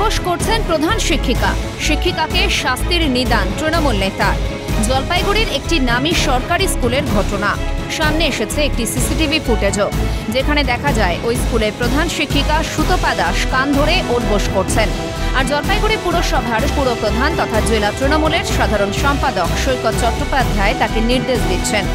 উঠবোস করছেন প্রধান শিক্ষিকা। শিক্ষিকাকে শাস্তির নিদান তৃণমূল নেতার। জলপাইগুড়ির একটি নামী সরকারি স্কুলের ঘটনা। সামনে এসেছে একটি সিসিটিভি ফুটেজও, যেখানে দেখা যায় ওই স্কুলের প্রধান শিক্ষিকা সুতপা দাস কান ধরে উঠবোস করছেন। আর জলপাইগুড়ি পুরসভার পুরপ্রধান তথা জেলা তৃণমূলের সাধারণ সম্পাদক সৈকত চট্টোপাধ্যায় তাকে নির্দেশ দিচ্ছেন।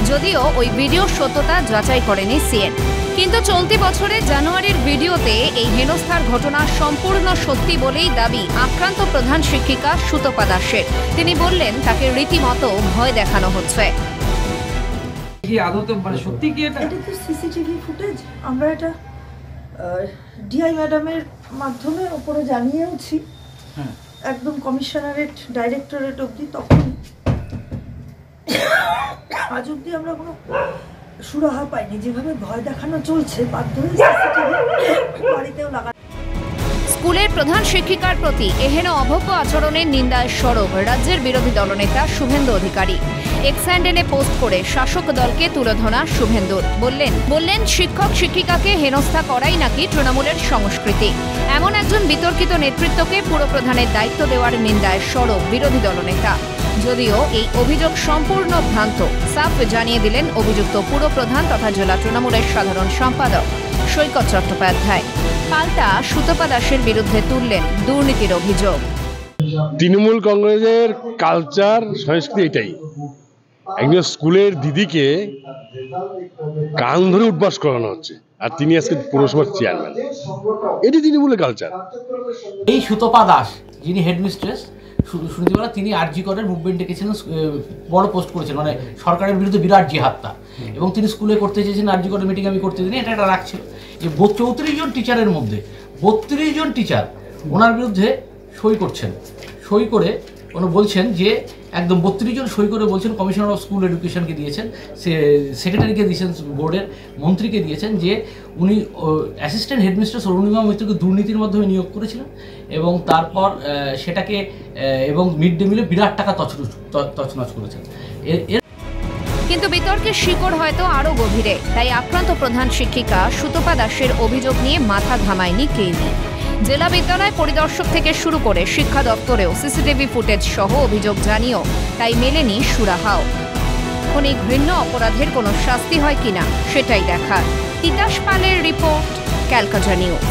যদিও ওই ভিডিও সত্যতা যাচাই করেনি সিএন, কিন্তু চলতি বছরের জানুয়ারির ভিডিওতে এই হেনস্থার ঘটনা সম্পূর্ণ সত্যি বলেই দাবি আক্রান্ত প্রধান শিক্ষিকা সুতপা দাসের। তিনি বললেন তাকে রীতিমতো ভয় দেখানো হচ্ছে। সত্যি কি এটা তো সিসিটিভি ফুটেজ আমরা এটা ডিআই ম্যাডামের মাধ্যমে উপরে জানিয়েওছি, একদম কমিশনারেট ডাইরেক্টরেট অবধি। তখন আজ অব্দি আমরা কোনো সুরাহা পাইনি। যেভাবে ভয় দেখানো চলছে, বাধ্য হয়ে সিসিটিভি বাড়িতেও লাগা। স্কুলের প্রধান শিক্ষিকার প্রতি এহেন অভব্য আচরণের নিন্দায় সরব রাজ্যের বিরোধী দলনেতা শুভেন্দু অধিকারী। এক্স হ্যান্ডেলে পোস্ট করে শাসক দলকে তুলে ধরা শুভেন্দুর বললেন শিক্ষক শিক্ষিকাকে হেনস্থা করাই নাকি তৃণমূলের সংস্কৃতি। এমন একজন বিতর্কিত নেতৃত্বকে পুরপ্রধানের দায়িত্ব দেওয়ার নিন্দায় সরব বিরোধী দলনেতা। যদিও এই অভিযোগ সম্পূর্ণ ভ্রান্ত, সাফ জানিয়ে দিলেন অভিযুক্ত পুরপ্রধান তথা জেলা তৃণমূলের সাধারণ সম্পাদক সৈকত চট্টোপাধ্যায়। পাল্টা সুতপা দাসের বিরুদ্ধে তুললেন দুর্নীতির অভিযোগ। তৃণমূল কংগ্রেসের কালচার সংস্কৃতি এটাই, একজন স্কুলের দিদিকে কান ধরে উঠবাস করানো হচ্ছে, আর তিনি আজকে পুরসভার চেয়ারম্যান। এটি তৃণমূলের কালচার। এই সুতপা দাস যিনি হেডমিস্ট্রেস, শুনতে তিনি আরজি করের মুভমেন্ট ডেকেছিলেন, বড় পোস্ট করেছেন, মানে সরকারের বিরুদ্ধে বিরাট জিহাদটা, এবং তিনি স্কুলে করতে চেয়েছেন আরজি করের মিটিং আমি করতে দিই, এটা একটা রাখছিল যে 34 জন টিচারের মধ্যে 32 জন টিচার ওনার বিরুদ্ধে সই করছেন। সই করে উনি বলছেন যে একদম 32 জন সই করে বলছেন, কমিশনার অফ স্কুল এডুকেশনকে দিয়েছেন, সেক্রেটারিকে দিয়েছেন, বোর্ডের মন্ত্রীকে দিয়েছেন, যে উনি অ্যাসিস্ট্যান্ট হেডমিস্ট্রেস অরুণিমা মৈত্রকে দুর্নীতির মাধ্যমে নিয়োগ করেছিলেন, এবং তারপর সেটাকে এবং মিড ডে মিলে বিরাট টাকা তছনছ করেছেন। কিন্তু বিতর্কের শিকড় হয়তো আরও গভীরে। তাই আক্রান্ত প্রধান শিক্ষিকা সুতপা দাসের অভিযোগ নিয়ে মাথা ঘামায়নি কেউই। জেলা বিদ্যালয় পরিদর্শক থেকে শুরু করে শিক্ষা দপ্তরেও সিসিটিভি ফুটেজ সহ অভিযোগ জানিয়েও তাই মেলেনি সুরাহাও। এখন এই ঘৃণ্য অপরাধের কোনো শাস্তি হয় কিনা সেটাই দেখার। তিতাস পালের রিপোর্ট, ক্যালকাটা নিউজ।